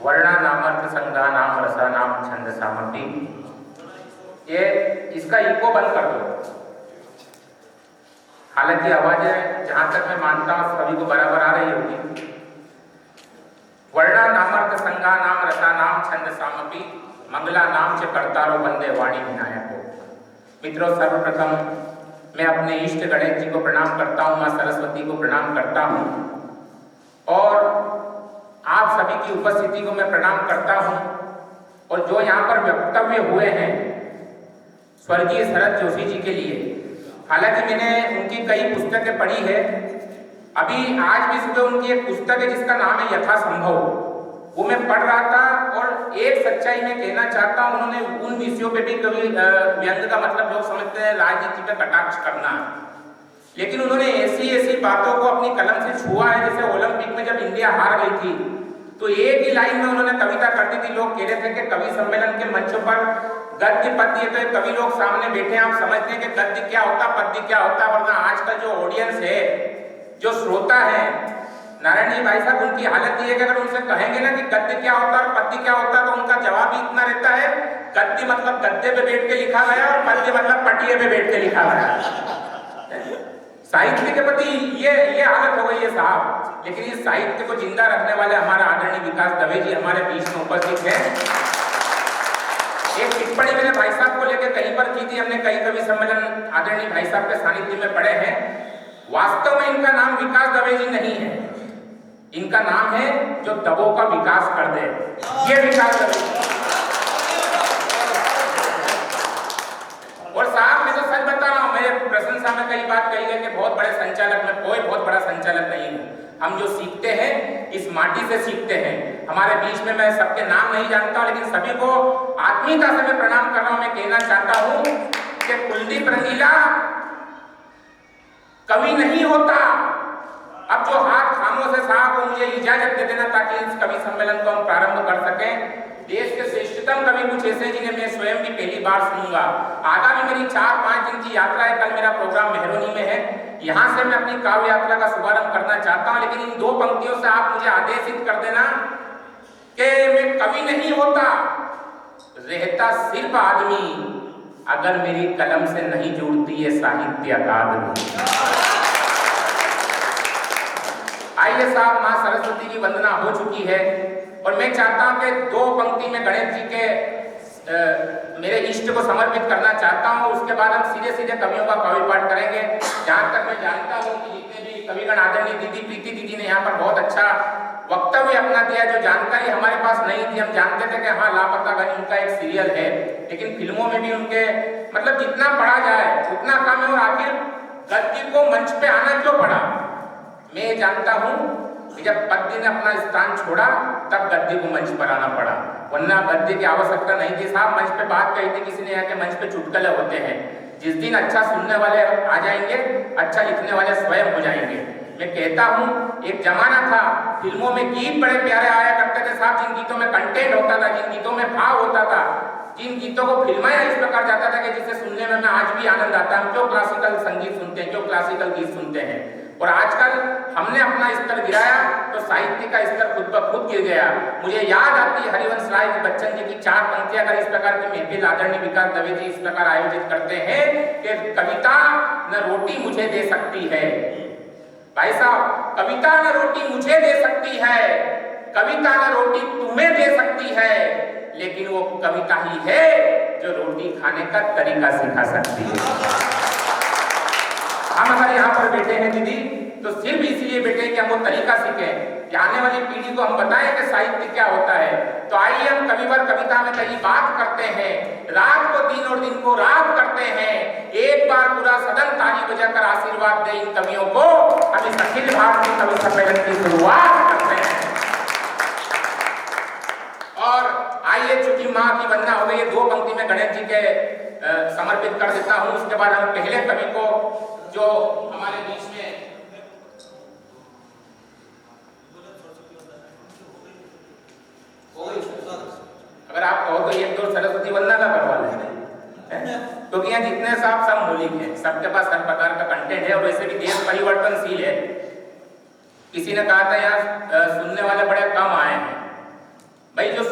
वर्णा नामर्थ संज्ञा नाम रसा नाम छंद सामग्री। ये इसका इको बंद कर दो। हालांकि आवाजें जहां तक मैं मानता हूं सभी को बराबर आ रही होगी। वर्णा नामर्थ संज्ञा नाम रसा नाम छंद सामग्री मंगला नाम से करतारो वंदे वाणी विनायक हो। मित्रों, सर्वप्रथम मैं अपने इष्ट गणेश जी को प्रणाम करता हूं, मां सरस्वती को प्रणाम करता हूं और आप सभी की उपस्थिति को मैं प्रणाम करता हूं। और जो यहाँ पर वक्तव्य हुए हैं स्वर्गीय शरद जोशी जी के लिए, हालांकि मैंने उनकी कई पुस्तकें पढ़ी है। अभी आज भी सुबह उनकी एक पुस्तक है जिसका नाम है यथासंभव, वो मैं पढ़ रहा था और एक सच्चाई में कहना चाहता हूँ। उन्होंने उन विषयों पे भी कभी व्यंग का मतलब लोग समझते हैं राजनीति पे कटाक्ष करना, लेकिन उन्होंने ऐसी बातों को अपनी कलम से छुआ है। जैसे ओलंपिक में जब इंडिया हार गई थी तो एक ही लाइन में उन्होंने कविता कर दी थी। लोग कह रहे थे कि कवि सम्मेलन के मंचों पर गद्य पद्य, तो कवि लोग सामने बैठे हैं, आप समझते हैं कि गद्य क्या होता पद्य क्या होता। वरना आजकल जो ऑडियंस है, जो श्रोता है, नारायण जी भाई साहब, उनकी हालत ये है कि अगर उनसे कहेंगे ना कि गद्य क्या होता है और पद्य क्या होता है तो उनका जवाब ही इतना रहता है, गद्य मतलब गद्दे पे बैठ के लिखा गया और पद्य मतलब पटिये पे बैठ के लिखा गया। साहित्य के प्रति ये हालत हो गई है साहब। लेकिन इस साहित्य को जिंदा रखने वाले हमारा आदरणीय विकास दवे जी हमारे बीच में उपस्थित है। एक टिप्पणी मैंने भाई साहब को लेकर कहीं पर की थी, हमने कई कवि सम्मेलन आदरणीय भाई साहब के सानिध्य में पढ़े हैं। वास्तव में इनका नाम विकास दवे जी नहीं है, इनका नाम है जो दबों का विकास कर दे, ये विकास दवे। और साहब मैं तो सच बता रहा हूं, मेरे प्रशंसा में कई बात कही गई कि बहुत बड़े संचालक में, कोई बहुत बड़ा संचालक नहीं हूं। हम जो सीखते हैं इस माटी से सीखते हैं। हमारे बीच में मैं सबके नाम नहीं जानता हूं, लेकिन सभी को आत्मीयता से मैं प्रणाम कर रहा हूं। मैं कहना चाहता हूं कि कुलदीप रंगीला कवि नहीं होता। अब जो हाथ खामोश है साहब, वो मुझे इजाजत दे देना ताकि इस कवि सम्मेलन को हम प्रारंभ कर सकें। देश के श्रेष्ठतम कवि कुछ ऐसे जिन्हें मैं स्वयं भी पहली बार सुनूंगा। आगामी मेरी 4-5 दिन की यात्रा है। कल मेरा प्रोग्राम मेहरोनी में है, यहाँ से मैं अपनी काव्य यात्रा का शुभारंभ करना चाहता हूँ। लेकिन इन 2 पंक्तियों से आप मुझे आदेशित कर देना कि मैं कवि नहीं होता, रहता सिर्फ आदमी, अगर मेरी कलम से नहीं जुड़ती है साहित्य अकादमी। आइए साहब, मां सरस्वती की वंदना हो चुकी है और मैं चाहता हूं कि 2 पंक्ति में गणेश जी के मेरे इष्ट को समर्पित करना चाहता हूं। उसके बाद हम सीधे कवियों का काव्य पाठ करेंगे। जहां तक मैं जानता हूं कि जितने भी कविगण आदरणीय दीदी प्रीति दीदी ने यहाँ पर बहुत अच्छा वक्तव्य अपना दिया, जो जानकारी हमारे पास नहीं थी। हम जानते थे कि हाँ लापता गनी उनका एक सीरियल है, लेकिन फिल्मों में भी उनके मतलब जितना पढ़ा जाए उतना कम है। और आखिर गद्य को मंच पे आना क्यों पड़ा? मैं जानता हूं कि जब पद्य ने अपना स्थान छोड़ा तब गद्य को मंच पर आना पड़ा, वरना गद्य की आवश्यकता नहीं थी साहब। मंच पे बात कही थी किसी ने यहाँ के मंच पे चुटकुले होते हैं। जिस दिन अच्छा सुनने वाले आ जाएंगे, अच्छा लिखने वाले स्वयं हो जाएंगे। मैं कहता हूँ एक जमाना था, फिल्मों में गीत बड़े प्यारे आया करते थे साहब, जिन गीतों में कंटेंट होता था, जिन गीतों में भाव होता था, जिन गीतों को फिल्माया इस प्रकार जाता था कि जिसे सुनने में आज भी आनंद आता है। हम क्यों क्लासिकल संगीत सुनते हैं, क्यों क्लासिकल गीत सुनते हैं? और आजकल हमने अपना स्तर गिराया तो साहित्य का स्तर खुद ब खुद गिर गया। मुझे याद आती है हरिवंश राय बच्चन जी की 4 पंक्तियां। अगर इस प्रकार की महफिल आदरणीय विकास दवे जी इस प्रकार आयोजित करते हैं कि कविता न रोटी मुझे दे सकती है। भाई साहब, कविता न रोटी मुझे दे सकती है, कविता न रोटी तुम्हें दे सकती है, लेकिन वो कविता ही है जो रोटी खाने का तरीका सिखा सकती है। हम अगर यहाँ पर बैठे हैं दीदी तो सिर्फ इसलिए बैठे कि हम वो तरीका सीखें कि आने वाली पीढ़ी को हम बताएं कि साहित्य क्या होता है। तो आइए हम कविवर कविता में कई बात करते हैं, रात को दिन और दिन को रात करते हैं। एक बार पूरा सदन ताली बजाकर आशीर्वाद दे इन कवियों को। हम इस अखिल भारतीय कवि सम्मेलन की शुरुआत करते हैं। और आइए, चूंकि माँ की वंदना हो गई है, 2 पंक्ति में गणेश जी के समर्पित कर देता हूँ। उसके बाद हम पहले कवि को जो हमारे बीच में अगर आप कहो तो 1-2 सरस्वती वंदना का करवा लें, क्योंकि यहाँ जितने साहब सब मौलिक हैं, सबके पास हर प्रकार का कंटेंट है और वैसे भी देश परिवर्तनशील है। किसी ने कहा था यहाँ सुनने वाले बड़े कम आए हैं।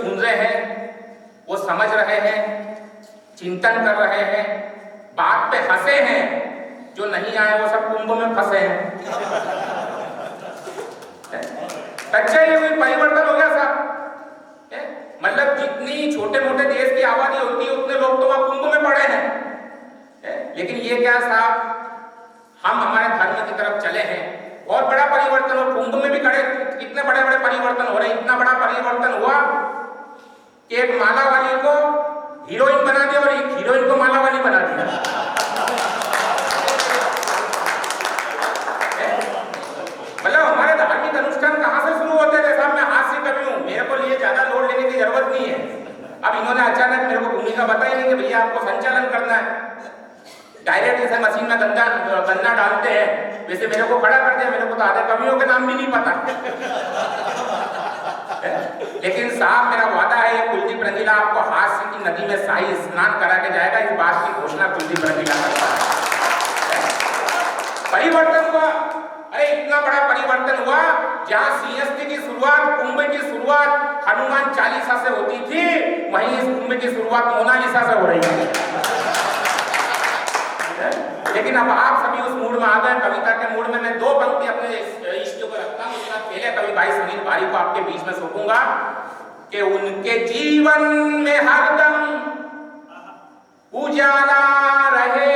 सुन रहे हैं, वो समझ रहे हैं, चिंतन कर रहे हैं, बात पे हंसे हैं, जो नहीं आए वो सब कुंभ में फंसे हैं। अच्छा, ये कोई परिवर्तन हो गया साहब? मतलब जितनी छोटे मोटे देश की आबादी होती है उतने लोग तो वहां कुंभ में पड़े हैं। लेकिन ये क्या साहब, हम हमारे धर्म की तरफ चले हैं, बहुत बड़ा परिवर्तन हो, कुंभ में भी खड़े, कितने बड़े बड़े परिवर्तन हो रहे हैं। इतना बड़ा परिवर्तन हुआ कि एक माला वाली को हीरोइन बना दिया और एक हीरोइन को माला वाली बना दिया। मतलब हमारे धार्मिक अनुष्ठान कहां से शुरू होते थे साहब? मैं हास्य कवि हूं, मेरे को लिए ज्यादा लोड लेने की जरूरत नहीं है। अब इन्होंने अचानक मेरे को भूमिका बताई नहीं कि भैया आपको संचालन करना है, डायरेक्ट जैसे मशीन में गन्ना डालते हैं वैसे मेरे को खड़ा कर दिया। मेरे को तो आधे कवियों के नाम भी नहीं पता। लेकिन साहब मेरा वादा है, ये कुलदीप रंगीला आपको हास्य की नदी में शाही स्नान करा के जाएगा। इस बात की घोषणा कुलदीप रंगीला करता है। परिवर्तन हुआ, अरे इतना बड़ा परिवर्तन हुआ, जहां सीएसटी की शुरुआत, कुंभ की शुरुआत हनुमान चालीसा से होती थी, वहीं इस कुंभ की शुरुआत मोनालिसा से हो रही है। लेकिन अब आप सभी उस मूड में आ गए, कविता के मूड में। मैं दो पंक्ति अपने इष्ट को रखता हूँ। उसका पहले कवि भाई सुनील भारी को आपके बीच में सौंपूंगा कि उनके जीवन में हरदम उजाला रहे।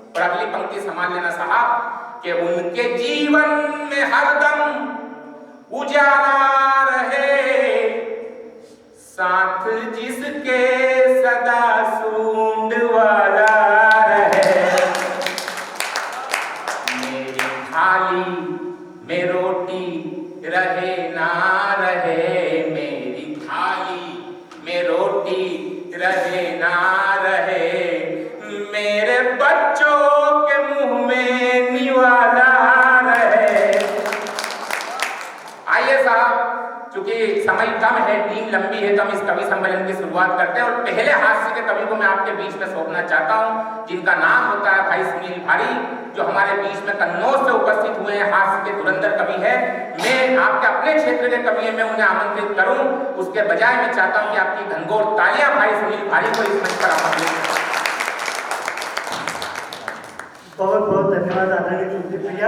और अगली पंक्ति संभाल लेना साहब, कि उनके जीवन में हरदम उजाला रहे, साथ जिसके सदा सूंड वाला रहे। मेरी थाली में रोटी रहे ना रहे, मेरी थाली में रोटी रहे ना रहे, मेरे बच्चों के मुंह में निवाला रहे। आइए साहब, चूंकि समय कम है, टीम लंबी है, तो हम इस कवि सम्मेलन की शुरुआत करते हैं। और पहले हास्य के कवि को मैं आपके बीच में सौंपना चाहता हूं, जिनका नाम होता है भाई सुनील भारी, जो हमारे बीच में कन्नौज से उपस्थित हुए हैं। हास्य के धुरंधर कवि है। मैं आपके अपने क्षेत्र के कवि हैं, मैं उन्हें आमंत्रित करूं, उसके बजाय मैं चाहता हूं कि आपकी घनघोर तालियां भाई सुनील भारी को इस मंच पर आमंत्रित करें। बहुत बहुत धन्यवाद आदरणीय कुलदीप भैया।